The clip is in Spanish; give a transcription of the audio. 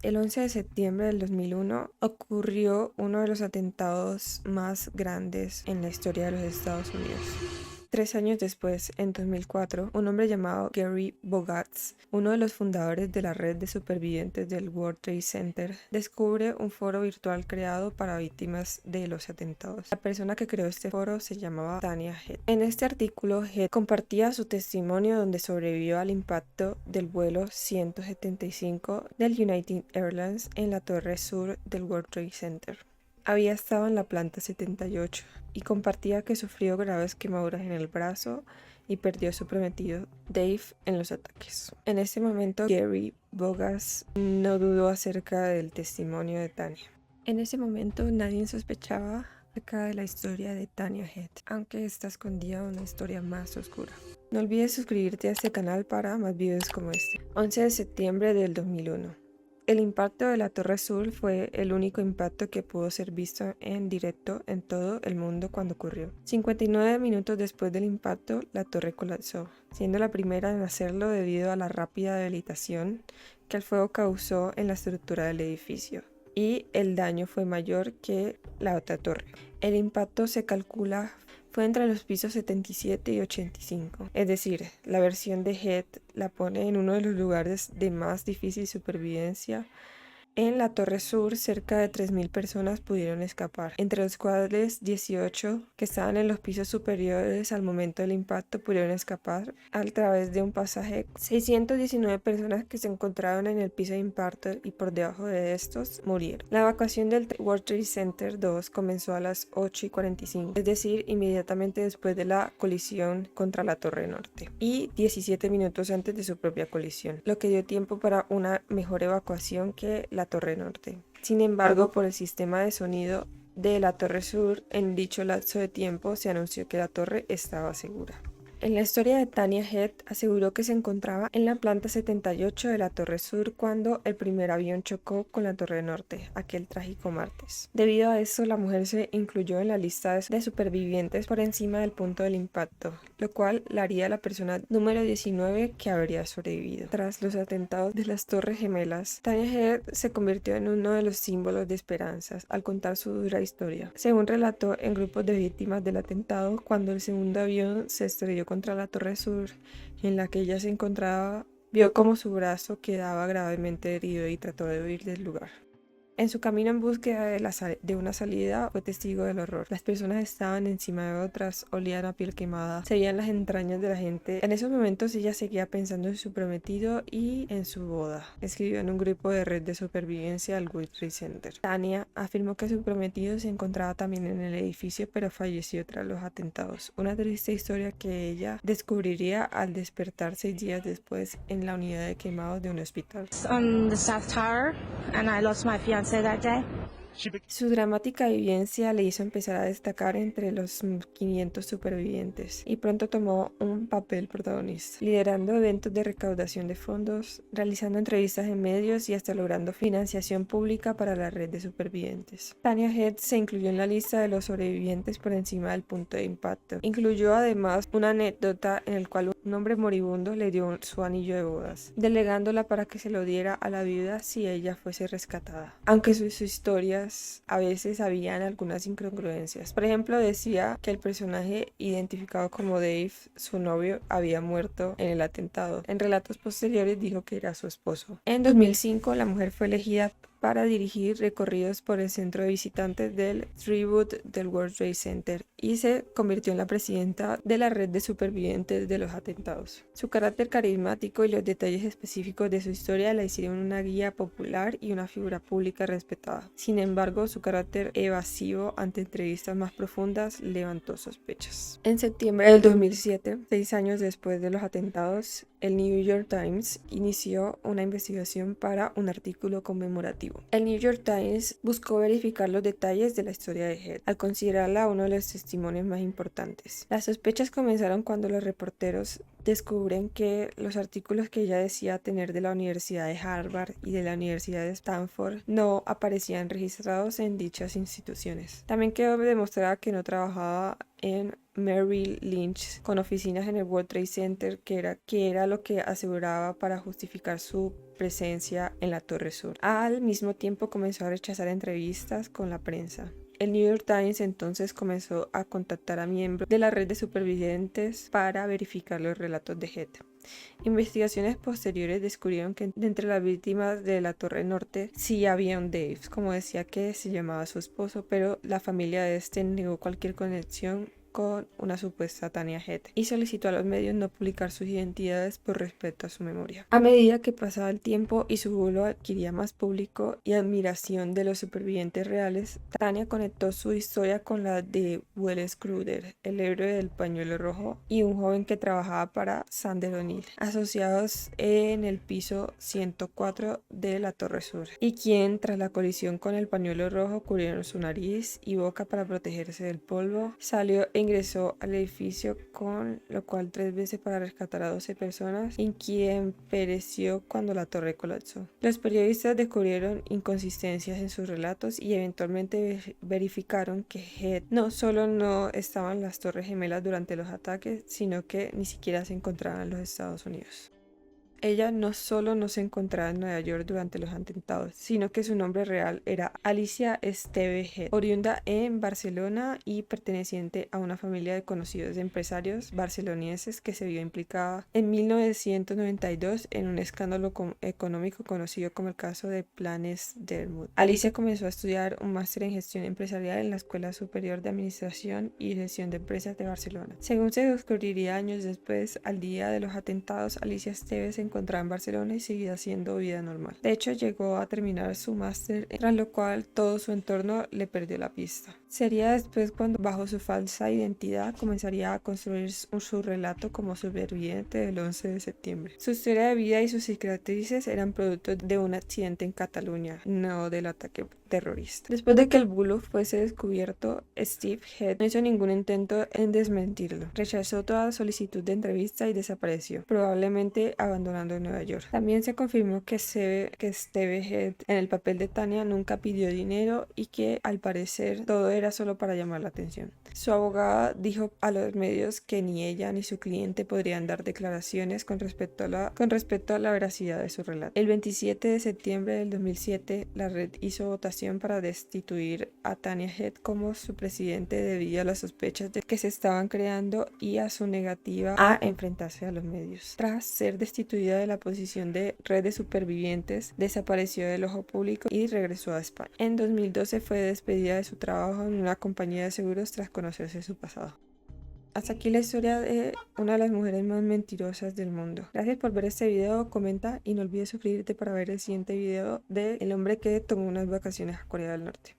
El 11 de septiembre del 2001 ocurrió uno de los atentados más grandes en la historia de los Estados Unidos. 3 años después, en 2004, un hombre llamado Gary Bogatz, uno de los fundadores de la red de supervivientes del World Trade Center, descubre un foro virtual creado para víctimas de los atentados. La persona que creó este foro se llamaba Tanya Head. En este artículo, Head compartía su testimonio donde sobrevivió al impacto del vuelo 175 del United Airlines en la torre sur del World Trade Center. Había estado en la planta 78 y compartía que sufrió graves quemaduras en el brazo y perdió a su prometido Dave en los ataques. En ese momento, Gary Bogatz no dudó acerca del testimonio de Tanya. En ese momento, nadie sospechaba acerca de la historia de Tanya Head, aunque esta escondía una historia más oscura. No olvides suscribirte a este canal para más videos como este. 11 de septiembre del 2001. El impacto de la Torre Sur fue el único impacto que pudo ser visto en directo en todo el mundo cuando ocurrió. 59 minutos después del impacto, la torre colapsó, siendo la primera en hacerlo debido a la rápida debilitación que el fuego causó en la estructura del edificio, y el daño fue mayor que la otra torre. El impacto se calcula fue entre los pisos 77 y 85, es decir, la versión de Head la pone en uno de los lugares de más difícil supervivencia. En la Torre Sur, cerca de 3.000 personas pudieron escapar, entre los cuales 18 que estaban en los pisos superiores al momento del impacto pudieron escapar a través de un pasaje. 619 personas que se encontraban en el piso de impacto y por debajo de estos murieron. La evacuación del World Trade Center 2 comenzó a las 8:45, es decir, inmediatamente después de la colisión contra la Torre Norte y 17 minutos antes de su propia colisión, lo que dio tiempo para una mejor evacuación que la Torre Norte. Sin embargo, por el sistema de sonido de la Torre Sur, en dicho lapso de tiempo se anunció que la torre estaba segura. En la historia de Tanya Head, aseguró que se encontraba en la planta 78 de la Torre Sur cuando el primer avión chocó con la Torre Norte, aquel trágico martes. Debido a eso, la mujer se incluyó en la lista de supervivientes por encima del punto del impacto, lo cual la haría la persona número 19 que habría sobrevivido. Tras los atentados de las Torres Gemelas, Tanya Head se convirtió en uno de los símbolos de esperanzas al contar su dura historia. Según relató en grupos de víctimas del atentado, cuando el segundo avión se estrelló contra la Torre Sur en la que ella se encontraba, vio como su brazo quedaba gravemente herido y trató de huir del lugar. En su camino en búsqueda de una salida, fue testigo del horror. Las personas estaban encima de otras, olían a piel quemada, se veían las entrañas de la gente. En esos momentos ella seguía pensando en su prometido y en su boda. Escribió en un grupo de red de supervivencia al World Trade Center. Tanya afirmó que su prometido se encontraba también en el edificio, pero falleció tras los atentados. Una triste historia que ella descubriría al despertar 6 días después en la unidad de quemados de un hospital. On the South Tower, and I lost my fiance that day. Su dramática vivencia le hizo empezar a destacar entre los 500 supervivientes y pronto tomó un papel protagonista, liderando eventos de recaudación de fondos, realizando entrevistas en medios y hasta logrando financiación pública para la red de supervivientes. Tanya Head se incluyó en la lista de los sobrevivientes por encima del punto de impacto. Incluyó además una anécdota en la cual un hombre moribundo le dio su anillo de bodas, delegándola para que se lo diera a la viuda si ella fuese rescatada. Aunque sus historias a veces habían algunas incongruencias. Por ejemplo, decía que el personaje identificado como Dave, su novio, había muerto en el atentado. En relatos posteriores dijo que era su esposo. En 2005, la mujer fue elegida para dirigir recorridos por el centro de visitantes del Tribute del World Trade Center y se convirtió en la presidenta de la red de supervivientes de los atentados. Su carácter carismático y los detalles específicos de su historia la hicieron una guía popular y una figura pública respetada. Sin embargo, su carácter evasivo ante entrevistas más profundas levantó sospechas. En septiembre del 2007, 6 años después de los atentados, el New York Times inició una investigación para un artículo conmemorativo. El New York Times buscó verificar los detalles de la historia de Head, al considerarla uno de los testimonios más importantes. Las sospechas comenzaron cuando los reporteros descubren que los artículos que ella decía tener de la Universidad de Harvard y de la Universidad de Stanford no aparecían registrados en dichas instituciones. También quedó demostrada que no trabajaba en Merrill Lynch con oficinas en el World Trade Center, que era lo que aseguraba para justificar su presencia en la Torre Sur. Al mismo tiempo comenzó a rechazar entrevistas con la prensa. El New York Times entonces comenzó a contactar a miembros de la red de supervivientes para verificar los relatos de Heath. Investigaciones posteriores descubrieron que de entre las víctimas de la Torre Norte sí había un Dave, como decía que se llamaba su esposo, pero la familia de este negó cualquier conexión con una supuesta Tanya Heath y solicitó a los medios no publicar sus identidades por respeto a su memoria. A medida que pasaba el tiempo y su bulo adquiría más público y admiración de los supervivientes reales, Tanya conectó su historia con la de Welles Cruder, el héroe del pañuelo rojo, y un joven que trabajaba para Sander O'Neill, asociados en el piso 104 de la Torre Sur, y quien tras la colisión con el pañuelo rojo cubrieron su nariz y boca para protegerse del polvo, salió e ingresó al edificio, con lo cual 3 veces para rescatar a 12 personas, y quien pereció cuando la torre colapsó. Los periodistas descubrieron inconsistencias en sus relatos y eventualmente verificaron que Heath no solo no estaba en las Torres Gemelas durante los ataques, sino que ni siquiera se encontraba en los Estados Unidos. Ella no solo no se encontraba en Nueva York durante los atentados, sino que su nombre real era Alicia Esteve Heath, oriunda en Barcelona y perteneciente a una familia de conocidos empresarios barcelonienses que se vio implicada en 1992 en un escándalo económico conocido como el caso de Planes Dermot. Alicia comenzó a estudiar un máster en gestión empresarial en la Escuela Superior de Administración y Gestión de Empresas de Barcelona. Según se descubriría años después, al día de los atentados, Alicia Esteve se encontraba en Barcelona y seguía haciendo vida normal. De hecho, llegó a terminar su máster, tras lo cual todo su entorno le perdió la pista. Sería después cuando, bajo su falsa identidad, comenzaría a construir su relato como superviviente del 11 de septiembre. Su historia de vida y sus cicatrices eran producto de un accidente en Cataluña, no del ataque terrorista. Después de que el bulo fuese descubierto, Steve Heath no hizo ningún intento en desmentirlo. Rechazó toda solicitud de entrevista y desapareció, probablemente abandonando Nueva York. También se confirmó que Steve Heath en el papel de Tanya nunca pidió dinero y que al parecer todo era solo para llamar la atención. Su abogada dijo a los medios que ni ella ni su cliente podrían dar declaraciones con respecto a la veracidad de su relato. El 27 de septiembre del 2007, la red hizo votación para destituir a Tanya Heath como su presidente debido a las sospechas de que se estaban creando y a su negativa a enfrentarse a los medios. Tras ser destituida de la posición de red de supervivientes, desapareció del ojo público y regresó a España. En 2012 fue despedida de su trabajo en una compañía de seguros tras conocerse su pasado. Hasta aquí la historia de una de las mujeres más mentirosas del mundo. Gracias por ver este video, comenta y no olvides suscribirte para ver el siguiente video de el hombre que tomó unas vacaciones a Corea del Norte.